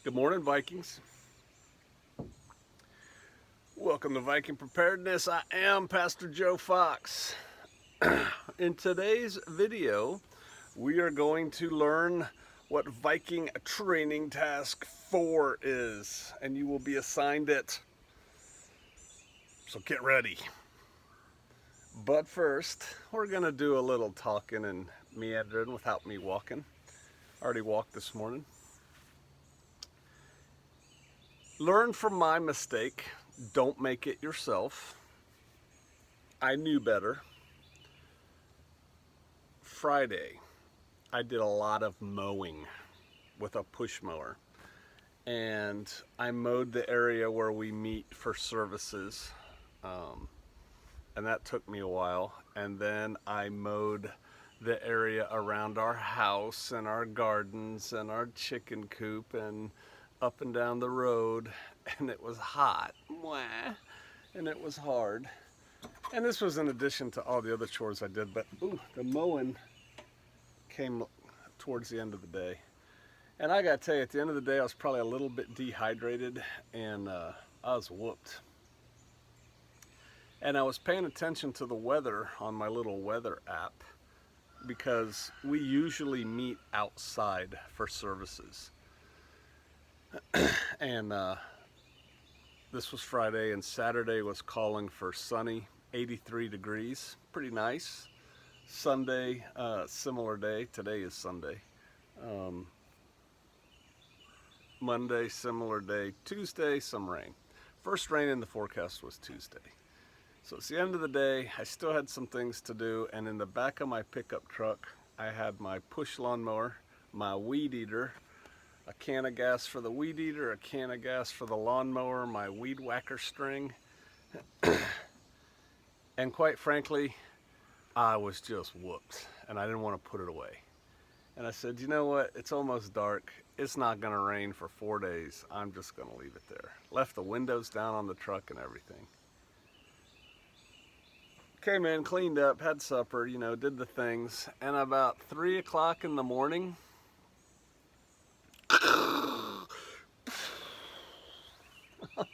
Good morning, Vikings. Welcome to Viking Preparedness. I am Pastor Joe Fox. In today's video, we are going to learn what Viking Training Task 4 is, and you will be assigned it. So get ready. But first, we're going to do a little talking and meandering without me walking. I already walked this morning. Learn from my mistake. Don't make it yourself. I knew better. Friday, I did a lot of mowing with a push mower. And I mowed the area where we meet for services. And that took me a while. And then I mowed the area around our house and our gardens and our chicken coop and up and down the road, and it was hot, and it was hard. And this was in addition to all the other chores I did, but the mowing came towards the end of the day. And I gotta tell you, at the end of the day, I was probably a little bit dehydrated, and I was whooped. And I was paying attention to the weather on my little weather app, because we usually meet outside for services. And this was Friday, and Saturday was calling for sunny, 83 degrees, pretty nice. Sunday, similar day. Today is Sunday. Monday, similar day. Tuesday, some rain. First rain in the forecast was Tuesday. So it's the end of the day. I still had some things to do, and in the back of my pickup truck, I had my push lawnmower, my weed eater, a can of gas for the weed eater, a can of gas for the lawnmower, my weed whacker string. And quite frankly, I was just whooped, and I didn't want to put it away. And I said, you know what? It's almost dark. It's not going to rain for 4 days. I'm just going to leave it there. Left the windows down on the truck and everything. Came in, cleaned up, had supper, did the things. And about 3 o'clock in the morning,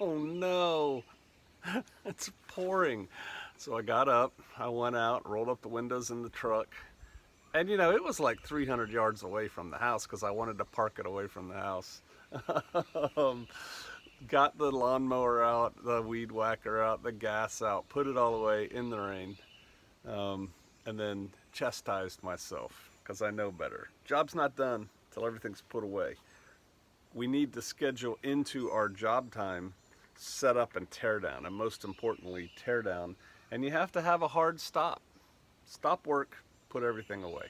oh no, it's pouring. So I got up, I went out, rolled up the windows in the truck. And it was like 300 yards away from the house because I wanted to park it away from the house. Got the lawnmower out, the weed whacker out, the gas out, put it all away in the rain. And then chastised myself because I know better. Job's not done till everything's put away. We need to schedule into our job time, set up and tear down, and most importantly, tear down. And you have to have a hard stop. Stop work, put everything away.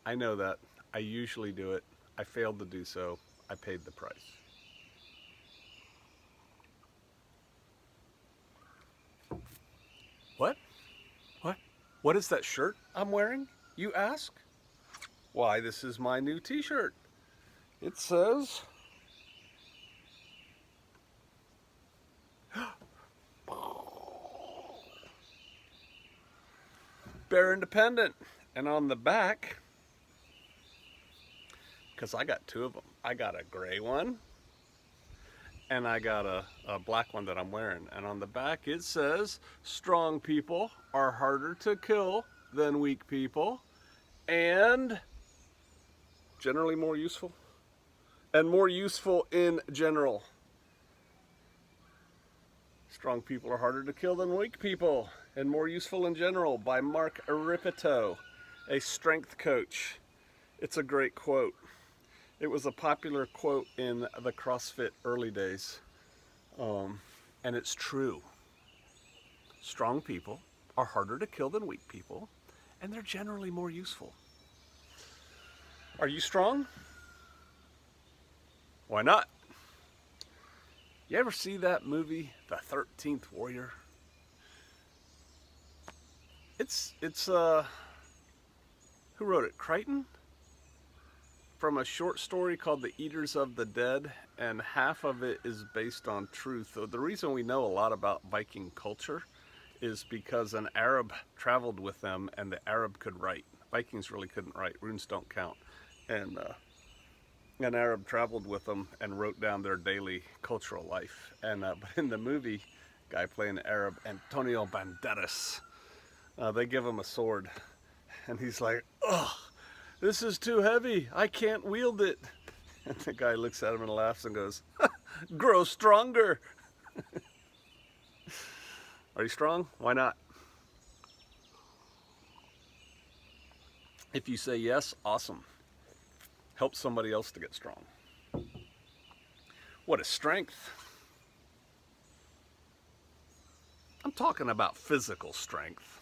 I know that. I usually do it. I failed to do so. I paid the price. What? What is that shirt I'm wearing, you ask? Why, this is my new t-shirt. It says, Bear Independent. And on the back, because I got two of them, I got a gray one and I got a black one that I'm wearing. And on the back it says, strong people are harder to kill than weak people, and generally more useful. And more useful in general. Strong people are harder to kill than weak people, and more useful in general, by Mark Ripito, a strength coach. It's a great quote. It was a popular quote in the CrossFit early days, and it's true. Strong people are harder to kill than weak people, and they're generally more useful. Are you strong? Why not? You ever see that movie, The 13th Warrior? It's who wrote it? Crichton? From a short story called The Eaters of the Dead, and half of it is based on truth. The reason we know a lot about Viking culture is because an Arab traveled with them, and the Arab could write. Vikings really couldn't write. Runes don't count. And an Arab traveled with them and wrote down their daily cultural life. And but in the movie, guy playing the Arab, Antonio Banderas, they give him a sword, and he's like, "Ugh, this is too heavy. I can't wield it." And the guy looks at him and laughs and goes, "Grow stronger." Are you strong? Why not? If you say yes, awesome. Help somebody else to get strong. What is strength? I'm talking about physical strength.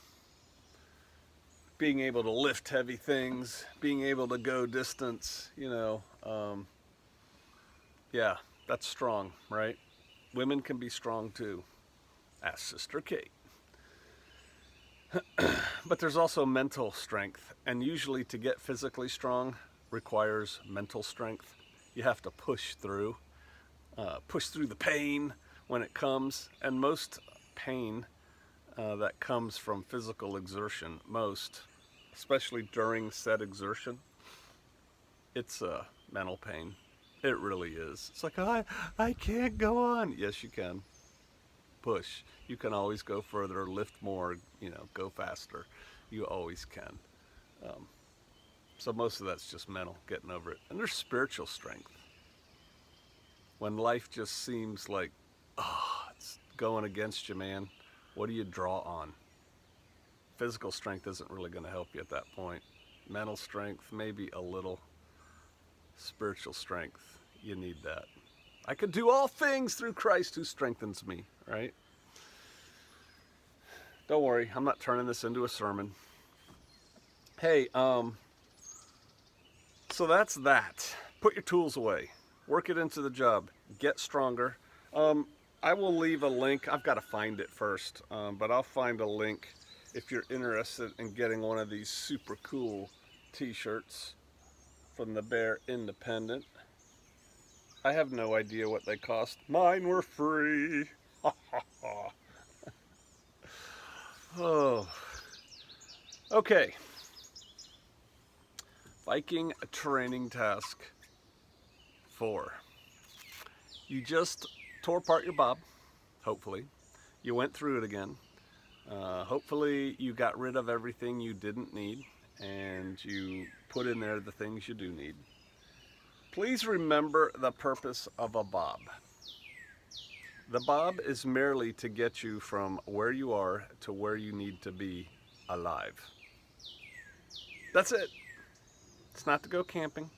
Being able to lift heavy things, being able to go distance, yeah, that's strong, right? Women can be strong too. Ask Sister Kate. But there's also mental strength, and usually to get physically strong requires mental strength. You have to push through the pain when it comes, and most pain that comes from physical exertion, especially during said exertion, it's mental pain. It really is. It's like, I can't go on. Yes, you can. Push. You can always go further, lift more, go faster. You always can. So most of that's just mental, getting over it. And there's spiritual strength. When life just seems like, it's going against you, man, what do you draw on? Physical strength isn't really going to help you at that point. Mental strength, maybe a little. Spiritual strength, you need that. I can do all things through Christ who strengthens me, right? Don't worry, I'm not turning this into a sermon. Hey, so that's that. Put your tools away. Work it into the job. Get stronger. I will leave a link. I've got to find it first, but I'll find a link if you're interested in getting one of these super cool t-shirts from the Bear Independent. I have no idea what they cost. Mine were free. Oh. Okay. Viking training task 4. You just tore apart your bob, hopefully. You went through it again. Hopefully you got rid of everything you didn't need and you put in there the things you do need. Please remember the purpose of a bob. The bob is merely to get you from where you are to where you need to be alive. That's it. It's not to go camping.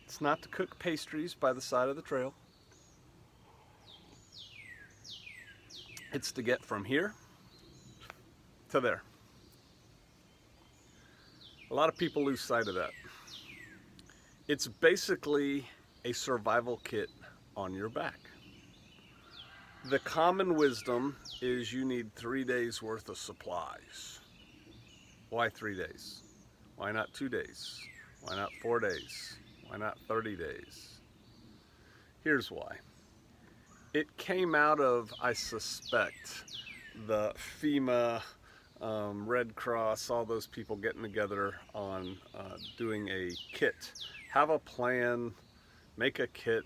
It's not to cook pastries by the side of the trail. It's to get from here to there. A lot of people lose sight of that. It's basically a survival kit on your back. The common wisdom is you need 3 days worth of supplies. Why 3 days? Why not 2 days? Why not 4 days? Why not 30 days? Here's why. It came out of, I suspect, the FEMA, Red Cross, all those people getting together on doing a kit. Have a plan, make a kit,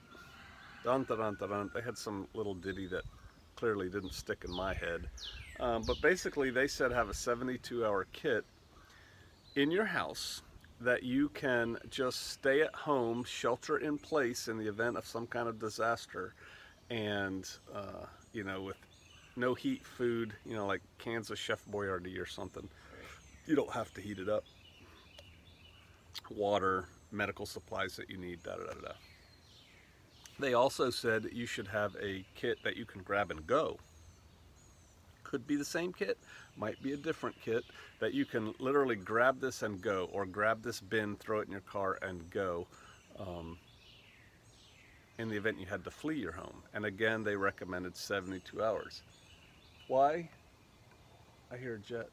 dun dun dun dun dun. They had some little ditty that clearly didn't stick in my head. But basically they said have a 72-hour kit in your house that you can just stay at home, shelter in place in the event of some kind of disaster, and with no heat food, like cans of Chef Boyardee or something. You don't have to heat it up. Water, medical supplies that you need, da da da da. They also said that you should have a kit that you can grab and go. Could be the same kit, might be a different kit, that you can literally grab this and go, or grab this bin, throw it in your car and go, in the event you had to flee your home. And again, they recommended 72 hours. Why? I hear a jet.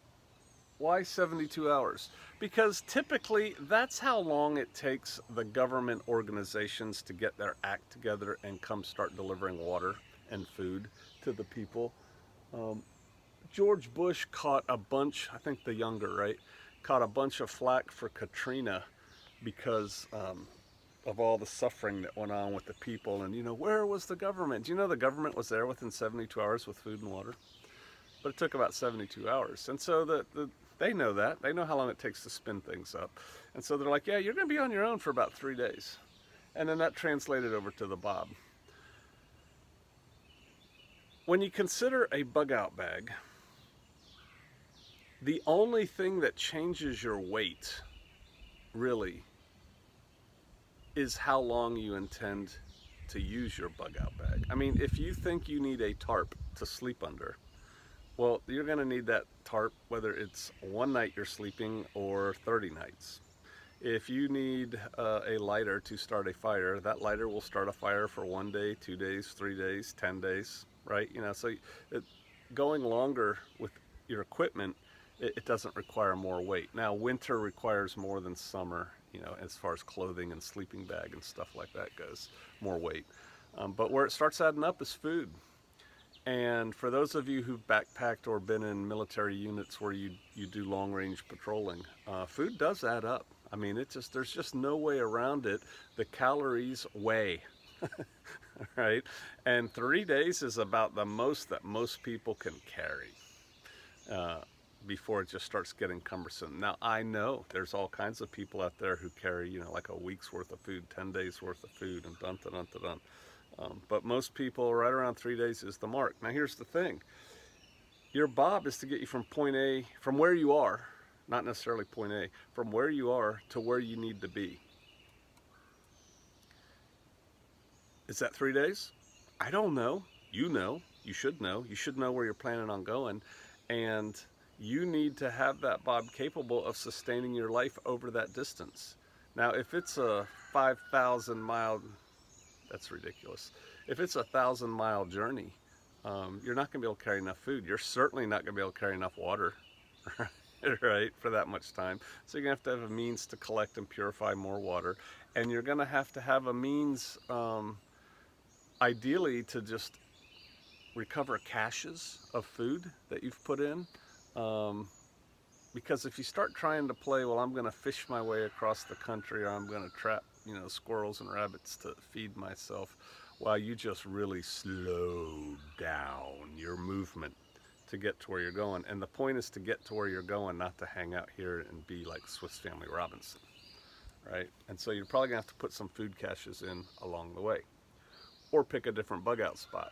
Why 72 hours? Because typically that's how long it takes the government organizations to get their act together and come start delivering water and food to the people. George Bush caught a bunch, I think the younger, right? Caught a bunch of flack for Katrina because of all the suffering that went on with the people. And, where was the government? Do you know the government was there within 72 hours with food and water? But it took about 72 hours. And so they know that. They know how long it takes to spin things up. And so they're like, yeah, you're going to be on your own for about 3 days. And then that translated over to the Bob. When you consider a bug out bag, the only thing that changes your weight, really, is how long you intend to use your bug out bag. I mean, if you think you need a tarp to sleep under, well, you're going to need that tarp whether it's one night you're sleeping or 30 nights. If you need a lighter to start a fire, that lighter will start a fire for 1 day, 2 days, 3 days, 10 days, right? So going longer with your equipment, it doesn't require more weight. Now, winter requires more than summer, as far as clothing and sleeping bag and stuff like that goes, more weight. But where it starts adding up is food. And for those of you who've backpacked or been in military units where you do long-range patrolling, food does add up. I mean, there's just no way around it. The calories weigh, right? And 3 days is about the most that most people can carry before it just starts getting cumbersome. Now, I know there's all kinds of people out there who carry, like a week's worth of food, 10 days worth of food, and dun-dun-dun-dun-dun. But most people, right around 3 days is the mark. Now, here's the thing. Your Bob is to get you from point A, from where you are, not necessarily point A, from where you are to where you need to be. Is that 3 days? I don't know. You know. You should know. You should know where you're planning on going. And you need to have that Bob capable of sustaining your life over that distance. Now, if it's a 5,000 mile, that's ridiculous. If it's a 1,000-mile journey, you're not going to be able to carry enough food. You're certainly not going to be able to carry enough water, right, for that much time. So you're going to have a means to collect and purify more water. And you're going to have a means, ideally, to just recover caches of food that you've put in. Because if you start trying to play, well, I'm going to fish my way across the country, or I'm going to trap, squirrels and rabbits to feed myself, well, you just really slow down your movement to get to where you're going. And the point is to get to where you're going, not to hang out here and be like Swiss Family Robinson, right? And so you're probably going to have to put some food caches in along the way, or pick a different bug out spot.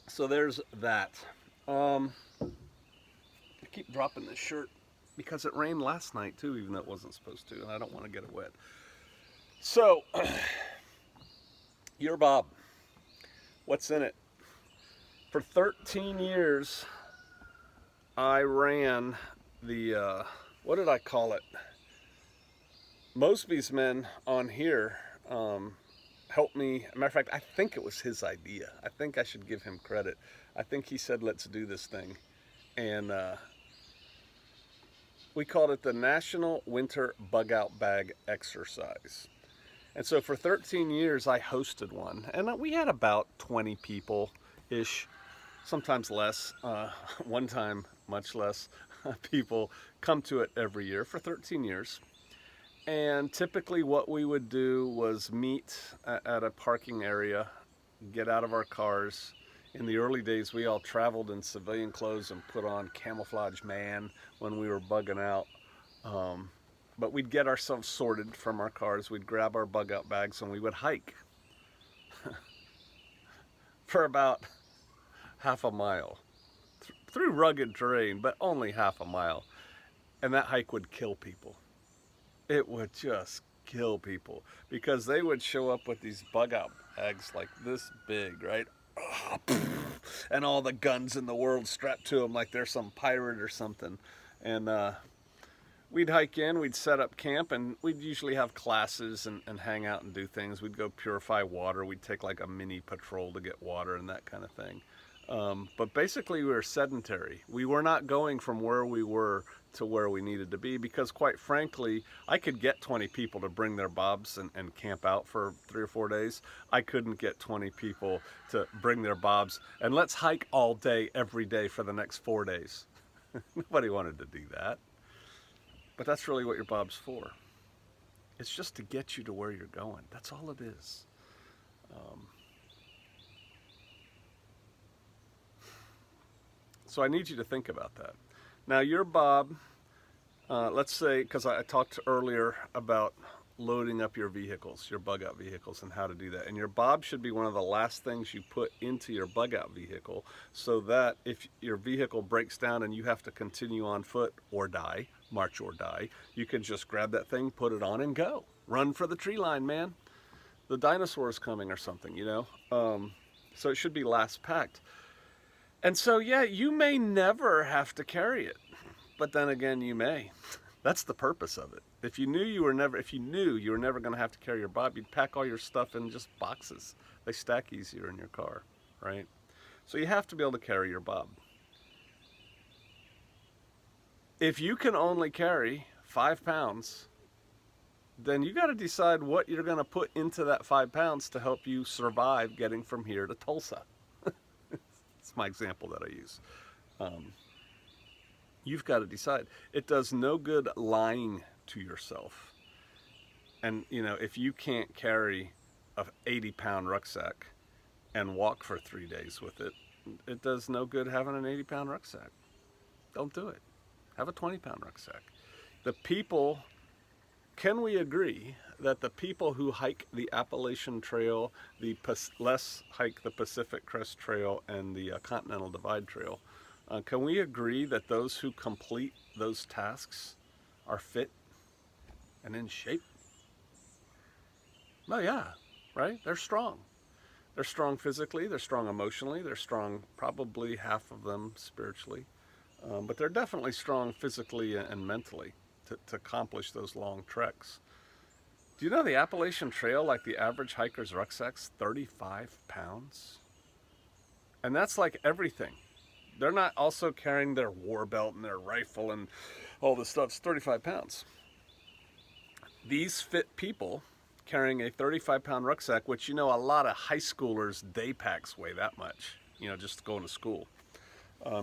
So there's that. I keep dropping this shirt because it rained last night too, even though it wasn't supposed to, and I don't want to get it wet. So, your Bob, what's in it? For 13 years, I ran the, what did I call it? Mosby's men on here helped me. As a matter of fact, I think it was his idea. I think I should give him credit. I think he said, let's do this thing. And we called it the National Winter Bug Out Bag Exercise. And so for 13 years, I hosted one. And we had about 20 people-ish, sometimes less. One time, much less people come to it every year for 13 years. And typically what we would do was meet at a parking area, get out of our cars. In the early days, we all traveled in civilian clothes and put on camouflage man when we were bugging out. But we'd get ourselves sorted from our cars. We'd grab our bug out bags and we would hike for about half a mile through rugged terrain, but only half a mile. And that hike would kill people. It would just kill people because they would show up with these bug out bags like this big, right? And all the guns in the world strapped to them like they're some pirate or something. And we'd hike in, we'd set up camp, and we'd usually have classes and hang out and do things. We'd go purify water. We'd take like a mini patrol to get water and that kind of thing. But basically we were sedentary. We were not going from where we were to where we needed to be because, quite frankly, I could get 20 people to bring their bobs and camp out for 3 or 4 days. I couldn't get 20 people to bring their bobs and let's hike all day, every day for the next 4 days. Nobody wanted to do that. But that's really what your bob's for. It's just to get you to where you're going. That's all it is. So I need you to think about that. Now your bob, let's say, because I talked earlier about loading up your vehicles, your bug out vehicles, and how to do that. And your bob should be one of the last things you put into your bug out vehicle, so that if your vehicle breaks down and you have to continue on foot or die, march or die, you can just grab that thing, put it on, and go. Run for the tree line, man. The dinosaur's coming or something, you know? So it should be last packed. And so, yeah, you may never have to carry it, but then again, you may. That's the purpose of it. If you knew you were never going to have to carry your bob, you'd pack all your stuff in just boxes. They stack easier in your car, right? So you have to be able to carry your bob. If you can only carry 5 pounds, then you got to decide what you're going to put into that 5 pounds to help you survive getting from here to Tulsa. It's my example that I use. You've got to decide. It does no good lying to yourself. And, you know, if you can't carry a 80-pound rucksack and walk for 3 days with it, it does no good having an 80-pound rucksack. Don't do it. Have a 20-pound rucksack. Can we agree that the people who hike the Appalachian Trail, less hike the Pacific Crest Trail, and the Continental Divide Trail, can we agree that those who complete those tasks are fit and in shape? Oh yeah, right? They're strong. They're strong physically, they're strong emotionally, they're strong, probably half of them spiritually, but they're definitely strong physically and mentally to accomplish those long treks. Do you know the Appalachian Trail, like the average hiker's rucksack's 35 pounds? And that's like everything. They're not also carrying their war belt and their rifle and all this stuff. It's 35 pounds. These fit people carrying a 35-pound rucksack, which, you know, a lot of high schoolers' day packs weigh that much, you know, just going to school.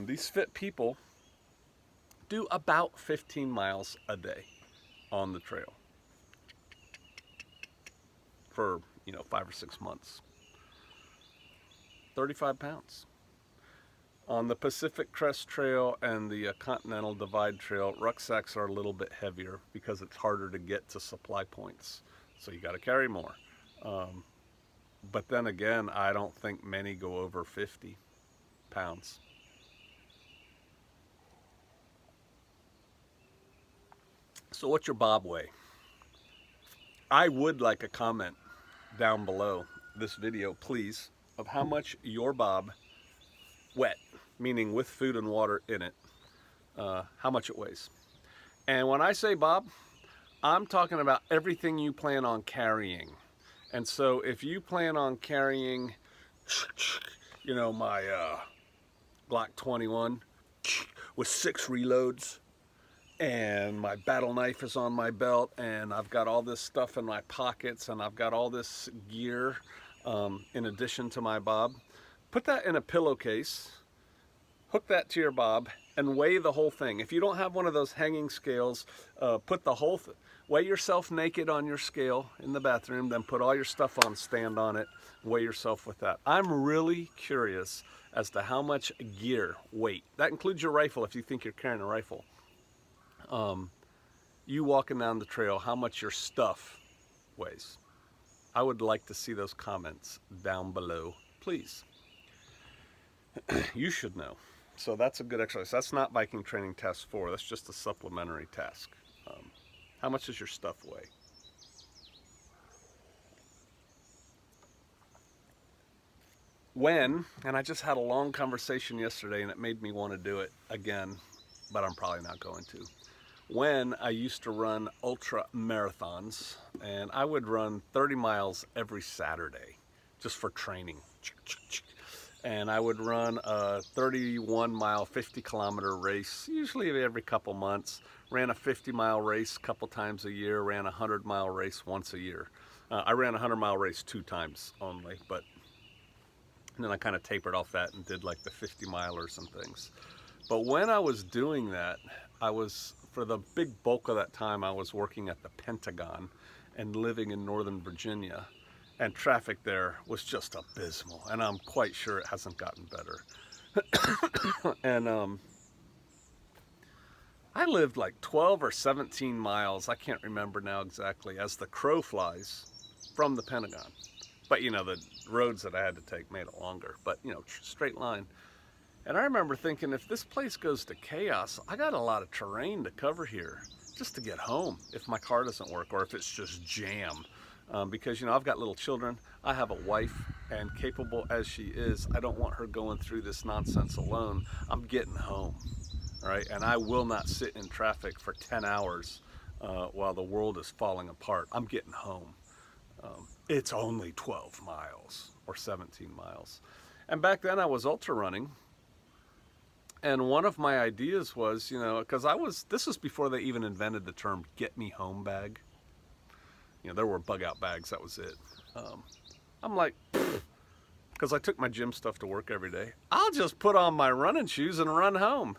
These fit people do about 15 miles a day on the trail for, you know, 5 or 6 months. 35 pounds. On the Pacific Crest Trail and the Continental Divide Trail, rucksacks are a little bit heavier because it's harder to get to supply points. So you got to carry more. But then again, I don't think many go over 50 pounds. So what's your bob weigh? I would like a comment down below this video, please, of how much your bob wet, meaning with food and water in it, how much it weighs. And when I say bob, I'm talking about everything you plan on carrying. And so if you plan on carrying, you know, my Glock 21 with 6 reloads, and my battle knife is on my belt, and I've got all this stuff in my pockets, and I've got all this gear in addition to my bob, put that in a pillowcase, hook that to your bob, and weigh the whole thing. If you don't have one of those hanging scales, put the whole weigh yourself naked on your scale in the bathroom, then put all your stuff on, stand on it, weigh yourself with that. I'm really curious as to how much gear, weight, that includes your rifle if you think you're carrying a rifle. You walking down the trail, how much your stuff weighs. I would like to see those comments down below, please. You should know. So that's a good exercise. That's not Viking Training Task 4. That's just a supplementary task. How much does your stuff weigh? And I just had a long conversation yesterday and it made me want to do it again, but I'm probably not going to. When I used to run ultra marathons, and I would run 30 miles every Saturday just for training. And I would run a 31-mile, 50-kilometer race, usually every couple months. Ran a 50-mile race a couple times a year, ran a 100-mile race once a year. I ran a 100-mile race 2 times only, but and then I kind of tapered off that and did like the 50-milers and things. But when I was doing that, I was for the big bulk of that time, I was working at the Pentagon and living in Northern Virginia, and traffic there was just abysmal, and I'm quite sure it hasn't gotten better. And I lived like 12 or 17 miles, I can't remember now exactly, as the crow flies from the Pentagon. But, you know, the roads that I had to take made it longer, but, you know, straight line. And I remember thinking, if this place goes to chaos, I got a lot of terrain to cover here just to get home if my car doesn't work or if it's just jam. Because, you know, I've got little children, I have a wife, and capable as she is, I don't want her going through this nonsense alone. I'm getting home, right? And I will not sit in traffic for 10 hours while the world is falling apart. I'm getting home. It's only 12 miles or 17 miles. And back then I was ultra running. And one of my ideas was, you know, because this was before they even invented the term get me home bag. You know, there were bug out bags, that was it. I'm like, because I took my gym stuff to work every day, I'll just put on my running shoes and run home.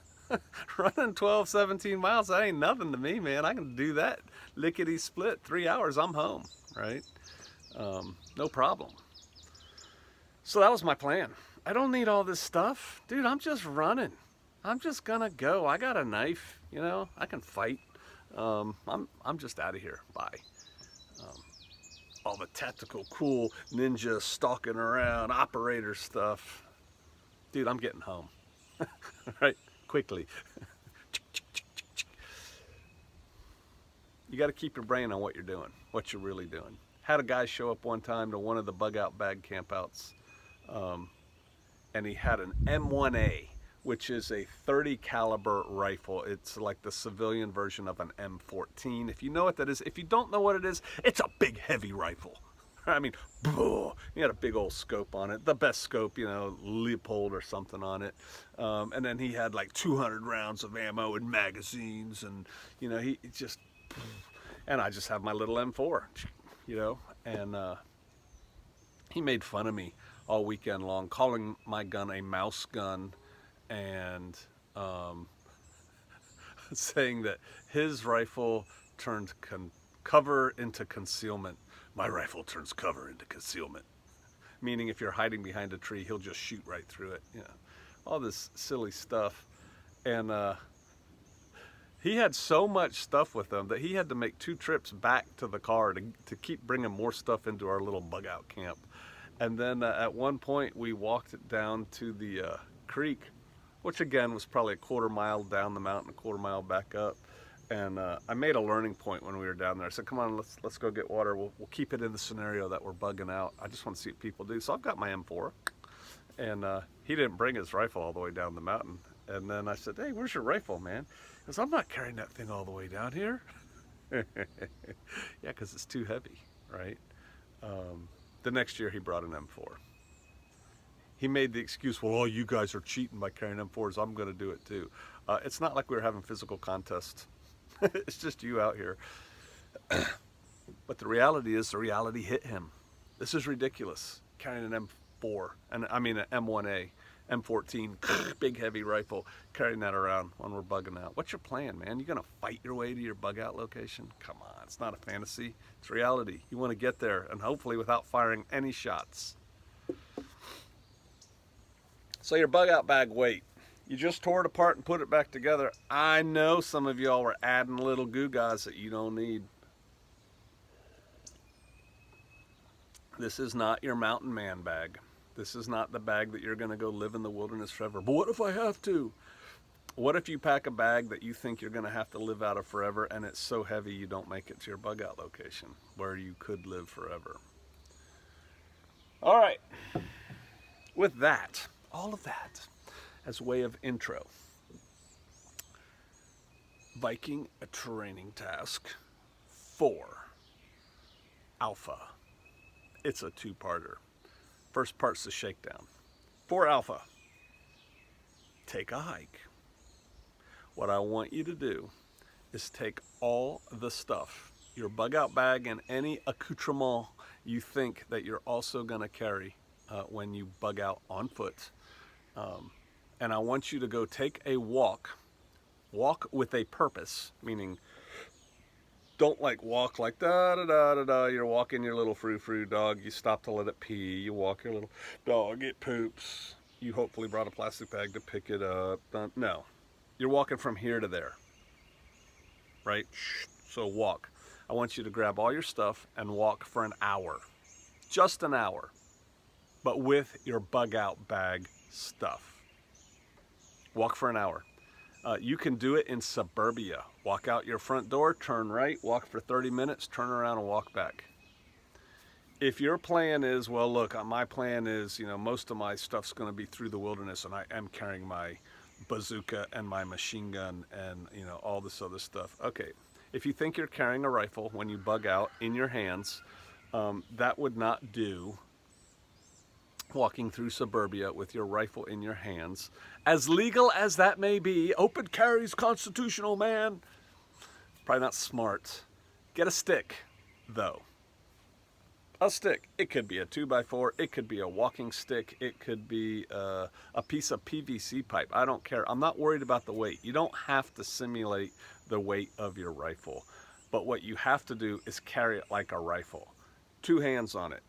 Running 12, 17 miles, that ain't nothing to me, man. I can do that lickety split, 3 hours, I'm home, right? No problem. So that was my plan. I don't need all this stuff. Dude, I'm just running. I'm just gonna go. I got a knife, you know, I can fight. I'm just out of here. Bye. All the tactical, cool ninja stalking around, operator stuff. Dude, I'm getting home. Right? Quickly. You got to keep your brain on what you're doing, what you're really doing. Had a guy show up one time to one of the bug out bag campouts, and he had an M1A, which is a 30 caliber rifle. It's like the civilian version of an M14. If you know what that is, if you don't know what it is, it's a big heavy rifle. I mean, he had a big old scope on it, the best scope, you know, Leopold or something on it. And then he had like 200 rounds of ammo and magazines, and, you know, he just, and I just have my little M4, you know, and he made fun of me all weekend long, calling my gun a mouse gun, and saying that his rifle turned cover into concealment. My rifle turns cover into concealment. Meaning if you're hiding behind a tree, he'll just shoot right through it. You know, all this silly stuff. And he had so much stuff with him that he had to make 2 trips back to the car to keep bringing more stuff into our little bug out camp. And then at one point we walked it down to the creek, which again was probably a 1/4 mile down the mountain, a 1/4 mile back up. And I made a learning point when we were down there. I said, come on, let's go get water. We'll keep it in the scenario that we're bugging out. I just want to see what people do. So I've got my M4. And he didn't bring his rifle all the way down the mountain. And then I said, hey, where's your rifle, man? He goes, I'm not carrying that thing all the way down here. Yeah, because it's too heavy, right? The next year he brought an M4. He made the excuse, well, all you guys are cheating by carrying M4s. I'm going to do it too. It's not like we were having physical contests. It's just you out here. But the reality is, the reality hit him. This is ridiculous. Carrying an M4, and I mean an M1A, M14, big heavy rifle, carrying that around when we're bugging out. What's your plan, man? You gonna fight your way to your bug out location? Come on, it's not a fantasy. It's reality. You want to get there, and hopefully without firing any shots. So your bug out bag weight. You just tore it apart and put it back together. I know some of y'all were adding little gewgaws that you don't need. This is not your mountain man bag. This is not the bag that you're going to go live in the wilderness forever. But what if I have to? What if you pack a bag that you think you're going to have to live out of forever, and it's so heavy you don't make it to your bug out location where you could live forever? All right. With that, all of that, as way of intro, Viking a training task 4 Alpha. It's a 2-parter. First part's the shakedown. 4 Alpha. Take a hike. What I want you to do is take all the stuff, your bug out bag and any accoutrement you think that you're also going to carry when you bug out on foot. And I want you to go take a walk Walk with a purpose, meaning don't like walk like da da da da da. You're walking your little frou-frou dog. You stop to let it pee. You walk your little dog. It poops. You hopefully brought a plastic bag to pick it up. No, you're walking from here to there, right? So walk. I want you to grab all your stuff and walk for an hour, just an hour, but with your bug out bag stuff. Walk for an hour. You can do it in suburbia. Walk out your front door, turn right, walk for 30 minutes, turn around and walk back. If your plan is, well, look, my plan is, most of my stuff's going to be through the wilderness, and I am carrying my bazooka and my machine gun and, all this other stuff. Okay, if you think you're carrying a rifle when you bug out in your hands, that would not do. Walking through suburbia with your rifle in your hands, as legal as that may be, open carry's constitutional, man. Probably not smart. Get a stick, though. A stick. It could be a 2x4. It could be a walking stick. It could be a piece of PVC pipe. I don't care. I'm not worried about the weight. You don't have to simulate the weight of your rifle. But what you have to do is carry it like a rifle. 2 hands on it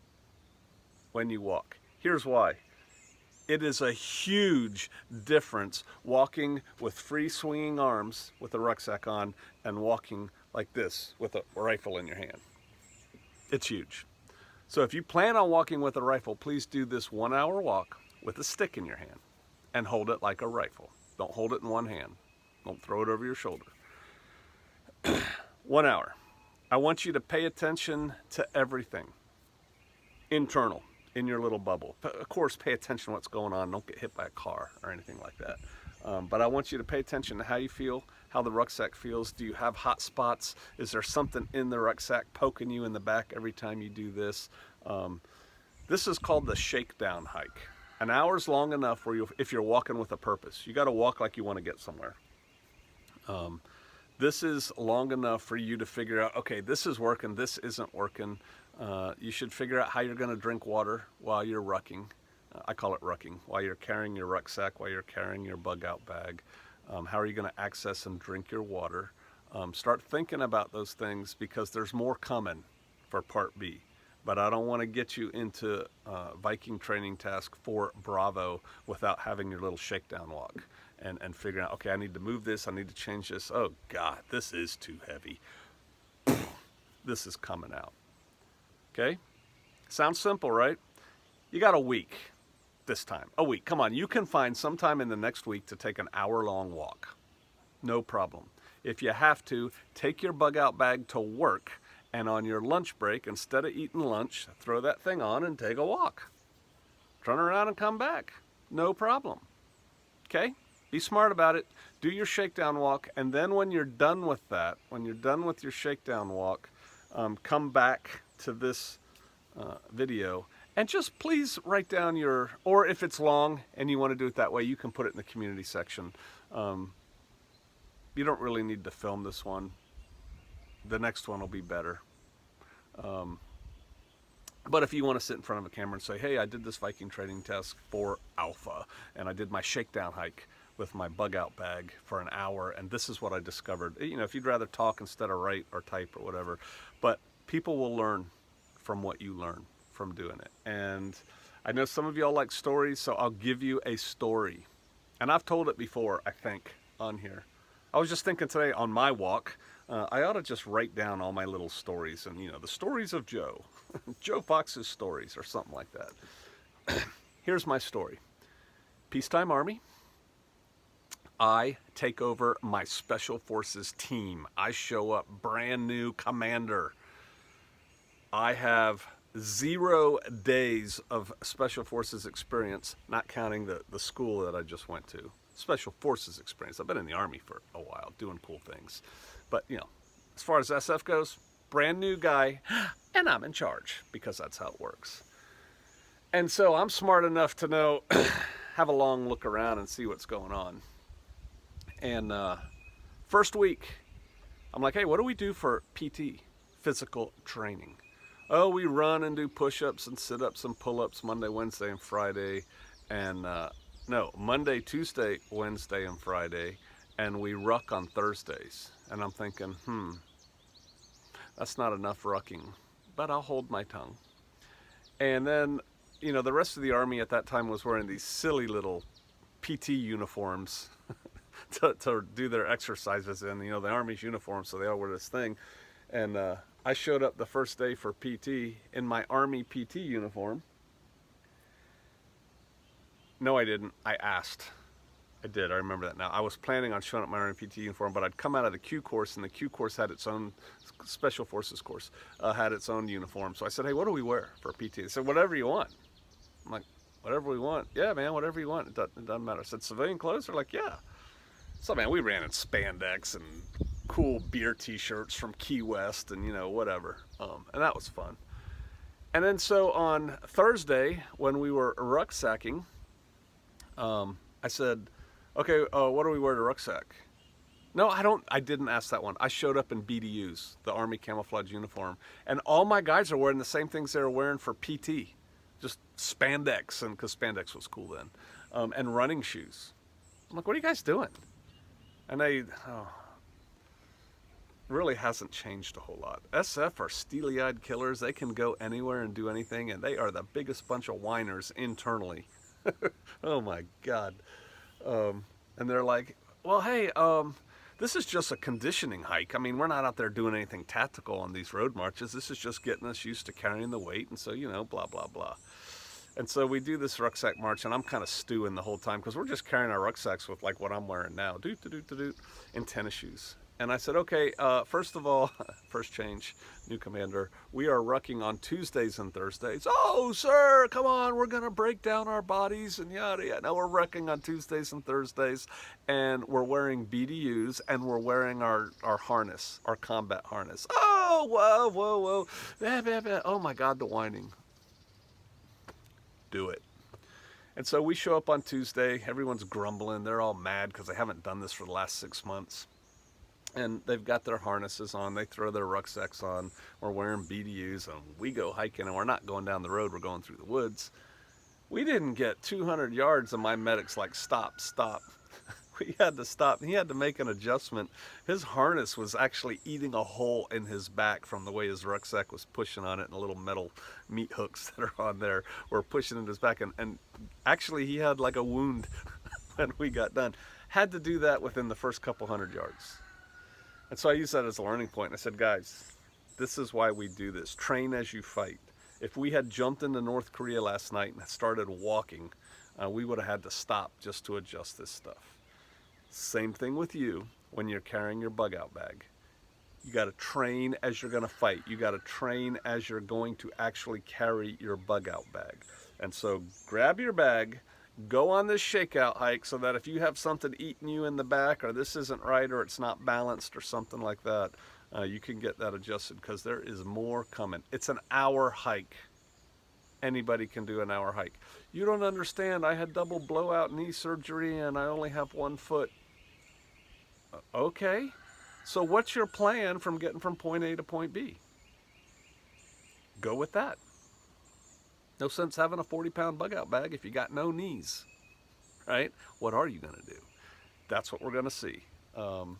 when you walk. Here's why. It is a huge difference walking with free swinging arms with a rucksack on and walking like this with a rifle in your hand. It's huge. So if you plan on walking with a rifle, please do this 1 hour walk with a stick in your hand and hold it like a rifle. Don't hold it in one hand. Don't throw it over your shoulder. 1 hour. I want you to pay attention to everything internal. In your little bubble. Of course, pay attention to what's going on. Don't get hit by a car or anything like that. But I want you to pay attention to how you feel, how the rucksack feels. Do you have hot spots? Is there something in the rucksack poking you in the back every time you do this? This is called the shakedown hike. An hour's long enough where if you're walking with a purpose. You got to walk like you want to get somewhere. This is long enough for you to figure out, okay, this is working, this isn't working. You should figure out how you're going to drink water while you're rucking. I call it rucking. While you're carrying your rucksack, while you're carrying your bug out bag. How are you going to access and drink your water? Start thinking about those things because there's more coming for part B. But I don't want to get you into Viking training task for Bravo without having your little shakedown walk and figuring out, okay, I need to move this, I need to change this. Oh God, this is too heavy. This is coming out. Okay? Sounds simple, right? You got a week this time. A week. Come on, you can find some time in the next week to take an hour-long walk. No problem. If you have to, take your bug out bag to work, and on your lunch break, instead of eating lunch, throw that thing on and take a walk. Turn around and come back. No problem. Okay? Be smart about it. Do your shakedown walk, and then when you're done with that, when you're done with your shakedown walk, come back to this video and just please write down or if it's long and you want to do it that way, you can put it in the community section. You don't really need to film this one. The next one will be better. But if you want to sit in front of a camera and say, hey, I did this Viking training test for Alpha and I did my shakedown hike with my bug out bag for an hour and this is what I discovered. If you'd rather talk instead of write or type or whatever, but people will learn from what you learn from doing it. And I know some of y'all like stories, so I'll give you a story. And I've told it before, I think, on here. I was just thinking today on my walk, I ought to just write down all my little stories and, the stories of Joe. Joe Fox's stories or something like that. Here's my story. Peacetime Army. I take over my Special Forces team. I show up brand new commander. I have 0 days of Special Forces experience, not counting the school that I just went to. Special Forces experience. I've been in the Army for a while, doing cool things. But, as far as SF goes, brand new guy, and I'm in charge, because that's how it works. And so I'm smart enough to know, have a long look around and see what's going on. And first week, I'm like, hey, what do we do for PT, physical training? Oh, we run and do push-ups and sit-ups and pull-ups Monday, Wednesday, and Friday. And no, Monday, Tuesday, Wednesday, and Friday. and we ruck on Thursdays. And I'm thinking, that's not enough rucking, but I'll hold my tongue. And then, the rest of the Army at that time was wearing these silly little PT uniforms to do their exercises in, the Army's uniform, so they all wear this thing. And I showed up the first day for PT in my Army PT uniform. No, I didn't. I asked. I did. I remember that now. I was planning on showing up my Army PT uniform, but I'd come out of the Q course, and the Q course had its own, Special Forces course, had its own uniform. So I said, hey, what do we wear for PT? They said, whatever you want. I'm like, whatever we want? Yeah, man, whatever you want. It doesn't matter. I said, civilian clothes? They're like, yeah. So, man, we ran in spandex and cool beer T-shirts from Key West and, whatever. And that was fun. And then so on Thursday, when we were rucksacking, I said, okay, what do we wear to rucksack? No, I didn't ask that one. I showed up in BDUs, the Army camouflage uniform. And all my guys are wearing the same things they were wearing for PT. Just spandex, and because spandex was cool then. And running shoes. I'm like, what are you guys doing? And really hasn't changed a whole lot. SF are steely-eyed killers. They can go anywhere and do anything, and they are the biggest bunch of whiners internally. Oh my God. And they're like, well, hey, this is just a conditioning hike. I mean, we're not out there doing anything tactical on these road marches. This is just getting us used to carrying the weight, and so, blah, blah, blah. And so we do this rucksack march, and I'm kind of stewing the whole time because we're just carrying our rucksacks with like what I'm wearing now, in tennis shoes. And I said, okay, first of all, first change, new commander, we are rucking on Tuesdays and Thursdays. Oh, sir, come on, we're going to break down our bodies and yada, yada. Now we're rucking on Tuesdays and Thursdays, and we're wearing BDUs, and we're wearing our harness, our combat harness. Oh, whoa, whoa, whoa. Bah, bah, bah. Oh, my God, the whining. Do it. And so we show up on Tuesday. Everyone's grumbling. They're all mad because they haven't done this for the last 6 months. And they've got their harnesses on. They throw their rucksacks on. We're wearing BDUs, and we go hiking, and we're not going down the road. We're going through the woods. We didn't get 200 yards, and my medic's like, stop, stop. We had to stop. He had to make an adjustment. His harness was actually eating a hole in his back from the way his rucksack was pushing on it, and the little metal meat hooks that are on there were pushing in his back. And actually, he had like a wound when we got done. Had to do that within the first couple 100 yards. And so I used that as a learning point. I said, guys, this is why we do this. Train as you fight. If we had jumped into North Korea last night and started walking, we would have had to stop just to adjust this stuff. Same thing with you when you're carrying your bug out bag. You got to train as you're going to fight. You got to train as you're going to actually carry your bug out bag. And so grab your bag, go on this shakeout hike so that if you have something eating you in the back, or this isn't right, or it's not balanced or something like that, you can get that adjusted because there is more coming. It's an hour hike. Anybody can do an hour hike. You don't understand. I had double blowout knee surgery and I only have one foot. Okay. So what's your plan from getting from point A to point B? Go with that. No sense having a 40-pound bug out bag if you got no knees, right? What are you going to do? That's what we're going to see. You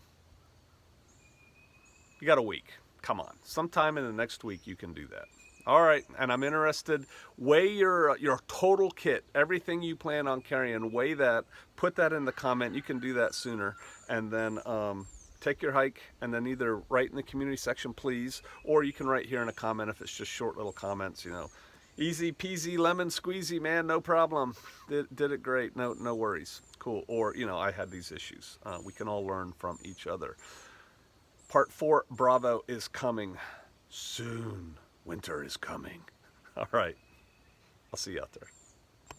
got a week. Come on. Sometime in the next week you can do that. All right, and I'm interested. Weigh your total kit, everything you plan on carrying, weigh that, put that in the comment. You can do that sooner. And then take your hike, and then either write in the community section, please, or you can write here in a comment if it's just short little comments, Easy peasy lemon squeezy, man, no problem. Did it great, no worries. Cool. Or, I had these issues. We can all learn from each other. Part 4, Bravo, is coming soon. Winter is coming. All right. I'll see you out there.